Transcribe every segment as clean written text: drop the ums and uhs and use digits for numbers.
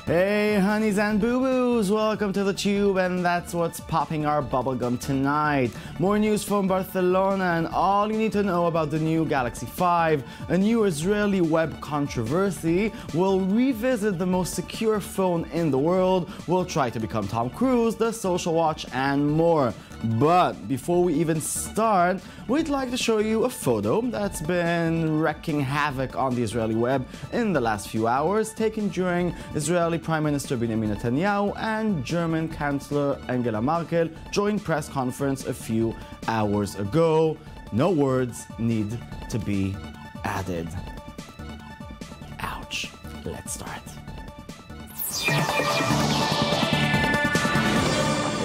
Hey honeys and boo-boos, welcome to the tube, and that's what's popping our bubblegum tonight. More news from Barcelona and all you need to know about the new Galaxy 5, a new Israeli web controversy, we'll revisit the most secure phone in the world, we'll try to become Tom Cruise, the social watch, and more. But before we even start, we'd like to show you a photo that's been wreaking havoc on the Israeli web in the last few hours, taken during Israeli Prime Minister Benjamin Netanyahu and German Chancellor Angela Merkel joint press conference a few hours ago. No words need to be added. Ouch. Let's start.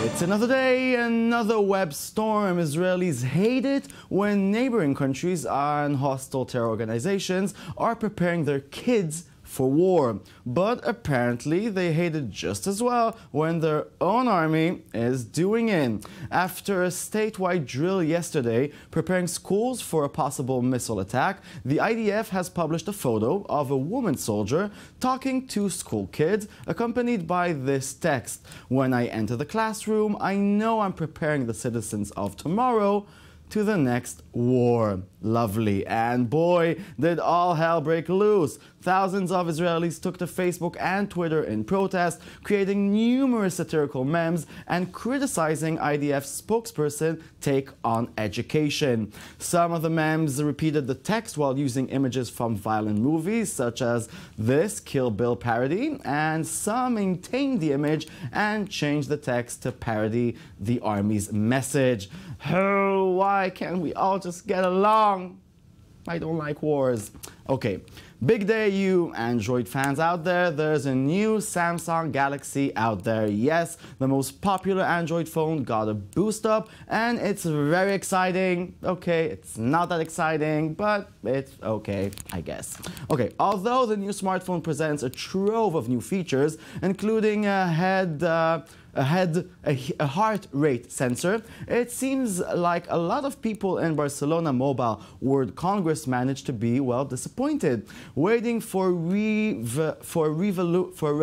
It's another day, another web storm. Israelis hate it when neighboring countries and hostile terror organizations are preparing their kids for war. But apparently they hate it just as well when their own army is doing it. After a statewide drill yesterday preparing schools for a possible missile attack, the IDF has published a photo of a woman soldier talking to school kids, accompanied by this text: "When I enter the classroom, I know I'm preparing the citizens of tomorrow to the next war." Lovely. And boy, did all hell break loose. Thousands of Israelis took to Facebook and Twitter in protest, creating numerous satirical memes and criticizing IDF's spokesperson take on education. Some of the memes repeated the text while using images from violent movies such as this Kill Bill parody, and some maintained the image and changed the text to parody the army's message. Oh, why can't we all just get along? I don't like wars. Okay, big day, you Android fans out there. There's a new Samsung Galaxy out there. Yes, the most popular Android phone got a boost up, and it's very exciting. Okay, it's not that exciting, but it's okay, I guess. Okay, although the new smartphone presents a trove of new features, including a heart rate sensor, it seems like a lot of people in Barcelona Mobile World Congress managed to be, well, disappointed, waiting for a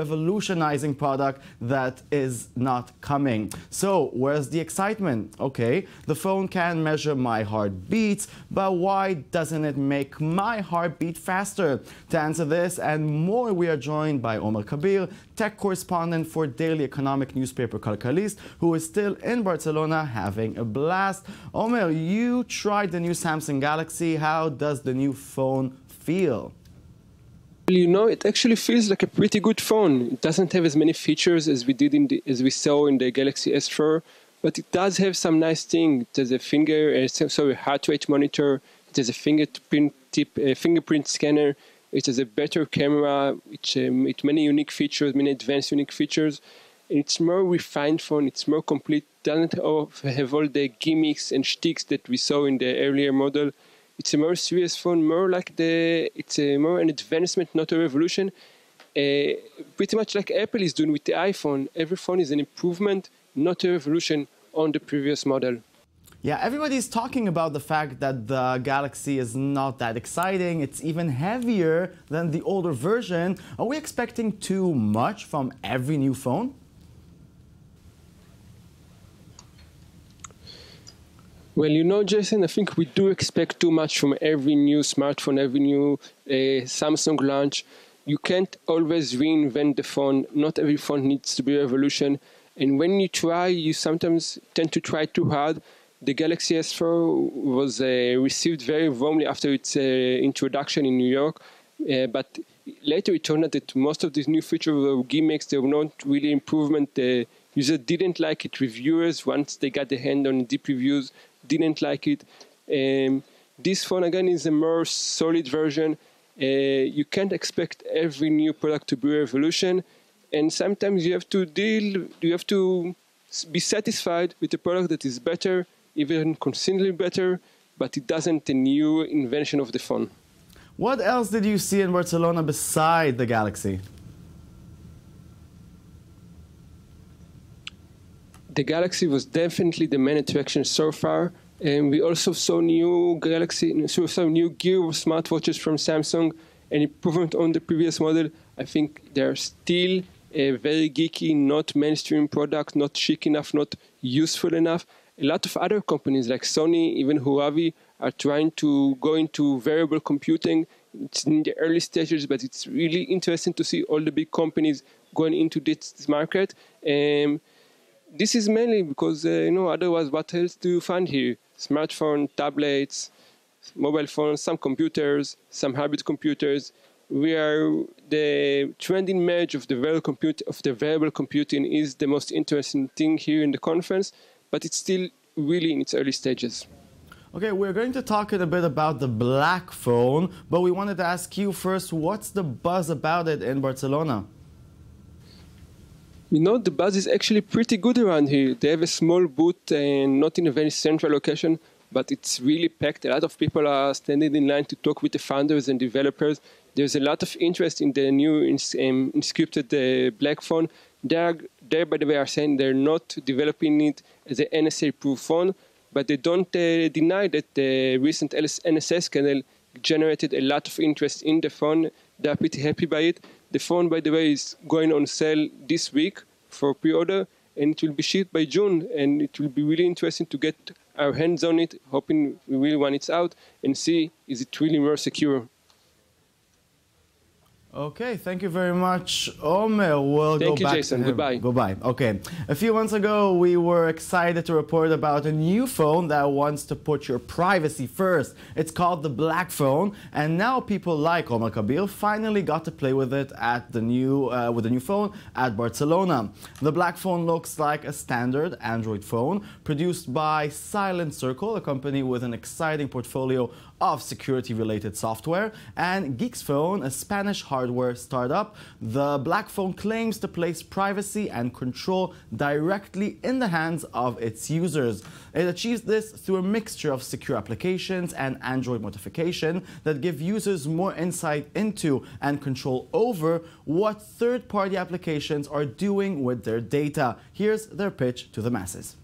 revolutionizing product that is not coming. So where's the excitement? Okay, the phone can measure my heartbeats, but why doesn't it make my heartbeat faster? To answer this and more, we are joined by Omer Kabir, tech correspondent for daily economic newspaper Calcalist, who is still in Barcelona having a blast. Omer, you tried the new Samsung Galaxy. How does the new phone feel? Well, you know, it actually feels like a pretty good phone. It doesn't have as many features as we saw in the Galaxy S4, but it does have some nice things. It has a heart rate monitor. It has a fingerprint scanner. It has a better camera. It's many unique features, many advanced unique features. It's more refined phone. It's more complete. Doesn't have all the gimmicks and shticks that we saw in the earlier model. It's a more serious phone, it's more an advancement, not a revolution. Pretty much like Apple is doing with the iPhone. Every phone is an improvement, not a revolution on the previous model. Yeah, everybody's talking about the fact that the Galaxy is not that exciting. It's even heavier than the older version. Are we expecting too much from every new phone? Well, you know, Jason, I think we do expect too much from every new smartphone, every new Samsung launch. You can't always reinvent the phone. Not every phone needs to be a revolution. And when you try, you sometimes tend to try too hard. The Galaxy S4 was received very warmly after its introduction in New York. But later it turned out that most of these new features were gimmicks. They were not really improvement. The user didn't like it. Reviewers, once they got their hand on deep reviews, didn't like it. This phone, again, is a more solid version. You can't expect every new product to be a revolution. And sometimes you have to be satisfied with a product that is better, even considerably better, but it doesn't a new invention of the phone. What else did you see in Barcelona beside the Galaxy? The Galaxy was definitely the main attraction so far. And we also saw new Gear smartwatches from Samsung, an improvement on the previous model. I think they're still a very geeky, not mainstream product, not chic enough, not useful enough. A lot of other companies like Sony, even Huawei, are trying to go into variable computing. It's in the early stages, but it's really interesting to see all the big companies going into this market. This is mainly because, otherwise what else do you find here? Smartphone, tablets, mobile phones, some computers, some hybrid computers. We are the trending merge of the variable computing is the most interesting thing here in the conference, but it's still really in its early stages. Okay, we're going to talk a bit about the black phone, but we wanted to ask you first, what's the buzz about it in Barcelona? The buzz is actually pretty good around here. They have a small booth and not in a very central location, but it's really packed. A lot of people are standing in line to talk with the founders and developers. There's a lot of interest in the new encrypted black phone. They, by the way, are saying they're not developing it as an NSA-proof phone, but they don't deny that the recent NSA scandal generated a lot of interest in the phone. They're pretty happy by it. The phone, by the way, is going on sale this week for pre-order, and it will be shipped by June, and it will be really interesting to get our hands on it, hoping we will when it's out, and see is it really more secure. Okay, thank you very much, Omer. We'll Thank go you, back Jason. to him. Goodbye. Goodbye. Okay. A few months ago, we were excited to report about a new phone that wants to put your privacy first. It's called the Black Phone, and now people like Omer Kabir finally got to play with it at the new phone at Barcelona. The Black Phone looks like a standard Android phone produced by Silent Circle, a company with an exciting portfolio of security-related software, and Geeks Phone, a Spanish hardware startup. The Black Phone claims to place privacy and control directly in the hands of its users. It achieves this through a mixture of secure applications and Android notification that give users more insight into and control over what third-party applications are doing with their data. Here's their pitch to the masses.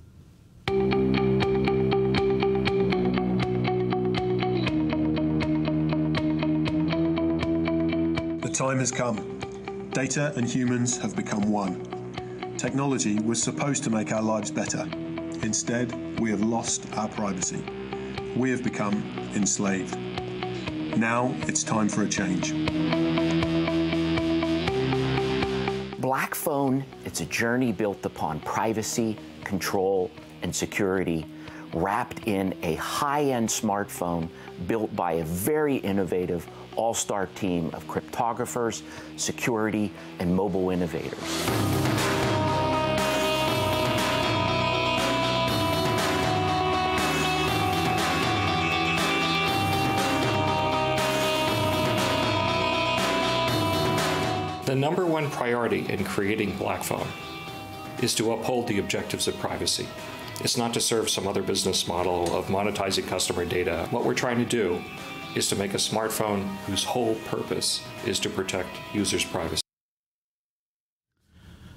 The time has come. Data and humans have become one. Technology was supposed to make our lives better. Instead, we have lost our privacy. We have become enslaved. Now it's time for a change. Black Phone, it's a journey built upon privacy, control, and security, wrapped in a high-end smartphone built by a very innovative all-star team of cryptographers, security, and mobile innovators. The number one priority in creating Black Phone is to uphold the objectives of privacy. It's not to serve some other business model of monetizing customer data. What we're trying to do is to make a smartphone whose whole purpose is to protect users' privacy.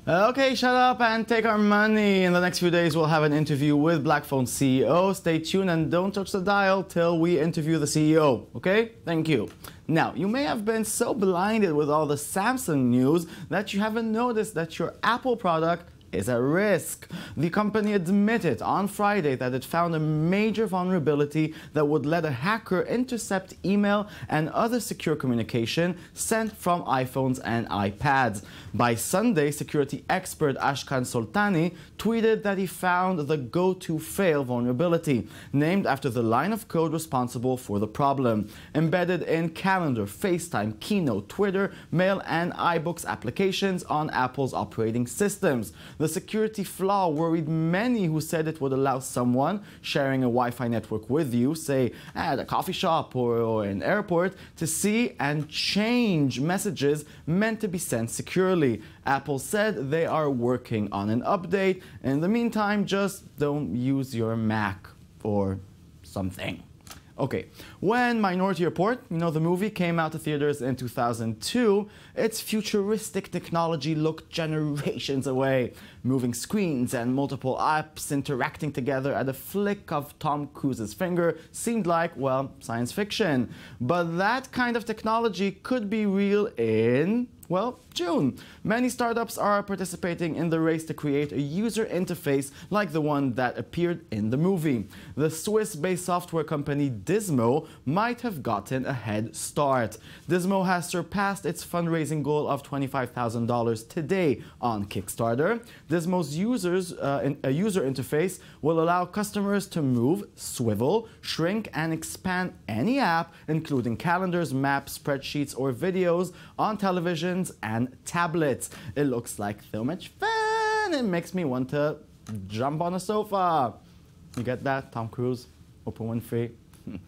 Okay, shut up and take our money. In the next few days, we'll have an interview with Black Phone CEO. Stay tuned and don't touch the dial till we interview the CEO. Okay? Thank you. Now, you may have been so blinded with all the Samsung news that you haven't noticed that your Apple product is at risk. The company admitted on Friday that it found a major vulnerability that would let a hacker intercept email and other secure communication sent from iPhones and iPads. By Sunday, security expert Ashkan Soltani tweeted that he found the go-to-fail vulnerability, named after the line of code responsible for the problem. Embedded in Calendar, FaceTime, Keynote, Twitter, Mail, and iBooks applications on Apple's operating systems. The security flaw worried many who said it would allow someone sharing a Wi-Fi network with you, say at a coffee shop or an airport, to see and change messages meant to be sent securely. Apple said they are working on an update. In the meantime, just don't use your Mac or something. Okay, when Minority Report, the movie, came out to theaters in 2002, its futuristic technology looked generations away. Moving screens and multiple apps interacting together at a flick of Tom Cruise's finger seemed like, well, science fiction. But that kind of technology could be real in Well, June. Many startups are participating in the race to create a user interface like the one that appeared in the movie. The Swiss-based software company Dismo might have gotten a head start. Dismo has surpassed its fundraising goal of $25,000 today on Kickstarter. Dismo's user interface will allow customers to move, swivel, shrink, and expand any app, including calendars, maps, spreadsheets, or videos on televisions and tablets. It looks like so much fun. It makes me want to jump on a sofa. You get that? Tom Cruise, Oprah Winfrey.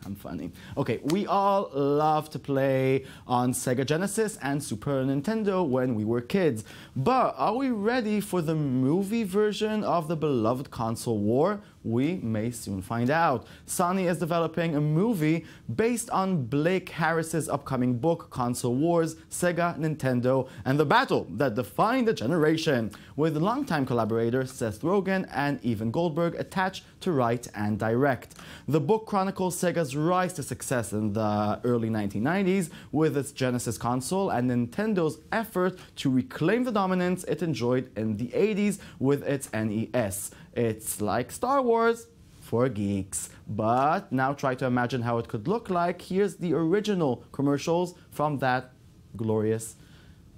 I'm funny. Okay, we all love to play on Sega Genesis and Super Nintendo when we were kids. But are we ready for the movie version of the beloved console war? We may soon find out. Sony is developing a movie based on Blake Harris's upcoming book, Console Wars, Sega, Nintendo, and the Battle That Defined a Generation, with longtime collaborators Seth Rogen and Evan Goldberg attached to write and direct. The book chronicles Sega's rise to success in the early 1990s with its Genesis console and Nintendo's effort to reclaim the dominance it enjoyed in the 80s with its NES. It's like Star Wars for geeks. But now try to imagine how it could look like. Here's the original commercials from that glorious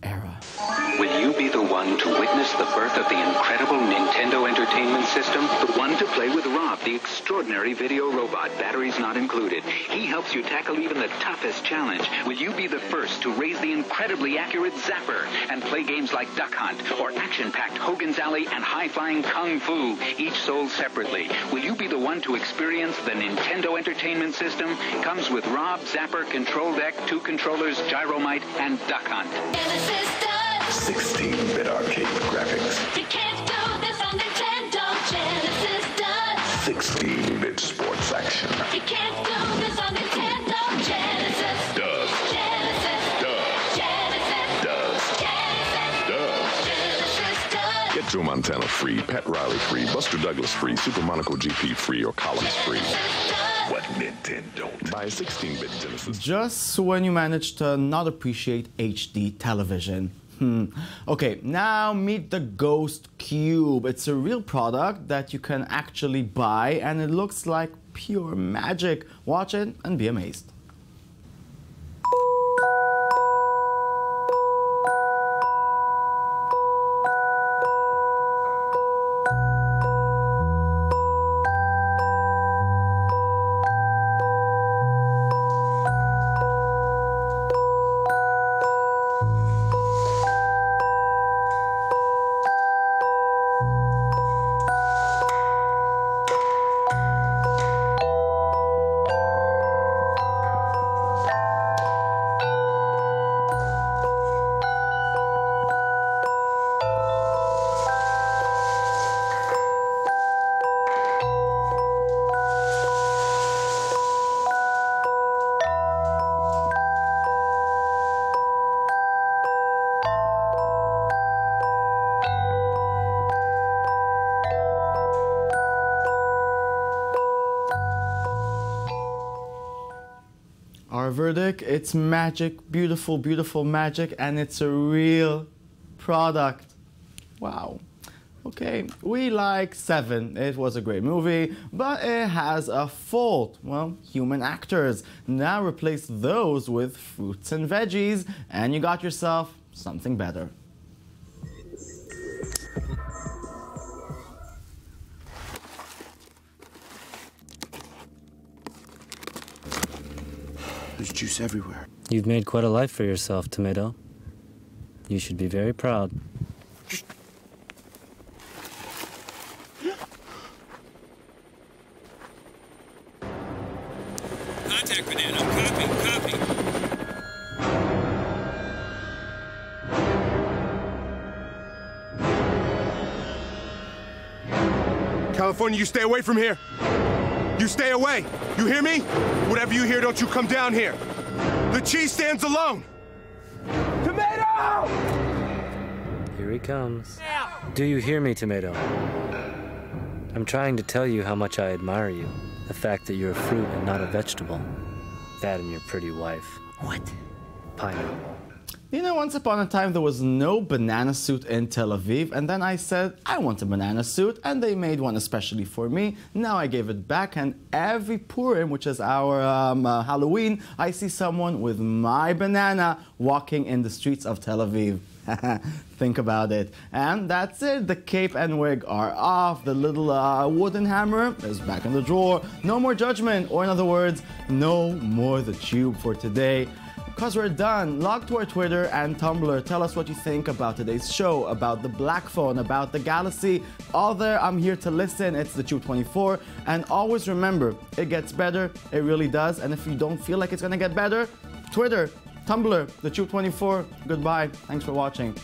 era. Will you be the one to witness the birth of the incredible Nintendo Entertainment System? The one to play with Rob, the extraordinary video robot, batteries not included. He helps you tackle even the toughest challenge. Will you be the first to raise the incredibly accurate Zapper and play games like Duck Hunt or action-packed Hogan's Alley and high-flying Kung Fu, each sold separately? Will you be the one to experience the Nintendo Entertainment System? Comes with Rob, Zapper, Control Deck, 2 controllers, Gyromite, and Duck Hunt. 16-bit arcade graphics. You can't do this on Nintendo. Genesis does. 16-bit sports action. You can't do this on Nintendo. Genesis Does. Genesis Does. Genesis Does. Genesis Does. Genesis does. Get Joe Montana free, Pat Riley free, Buster Douglas free, Super Monaco GP free, or Columns free. What Nintendo? Buy a 16-bit Genesis. Just when you manage to not appreciate HD television. Okay, now meet the Ghost Cube. It's a real product that you can actually buy, and it looks like pure magic. Watch it and be amazed. Our verdict, it's magic, beautiful, beautiful magic, and it's a real product. Wow. Okay, we like Seven. It was a great movie, but it has a fault. Well, human actors. Now replace those with fruits and veggies, and you got yourself something better. There's juice everywhere. You've made quite a life for yourself, Tomato. You should be very proud. Contact Banana. Copy. California, you stay away from here. You stay away. You hear me? Whatever you hear, don't you come down here. The cheese stands alone. Tomato! Here he comes. Do you hear me, Tomato? I'm trying to tell you how much I admire you. The fact that you're a fruit and not a vegetable. That and your pretty wife. What? Pineapple. You know, once upon a time there was no banana suit in Tel Aviv, and then I said, I want a banana suit, and they made one especially for me. Now I gave it back, and every Purim, which is our Halloween, I see someone with my banana walking in the streets of Tel Aviv. Think about it. And that's it. The cape and wig are off. The little wooden hammer is back in the drawer. No more judgment, or in other words, no more the tube for today. Because we're done, log to our Twitter and Tumblr. Tell us what you think about today's show, about the black phone, about the Galaxy. All there, I'm here to listen. It's the Tube 24. And always remember, it gets better. It really does. And if you don't feel like it's going to get better, Twitter, Tumblr, the Tube 24. Goodbye. Thanks for watching.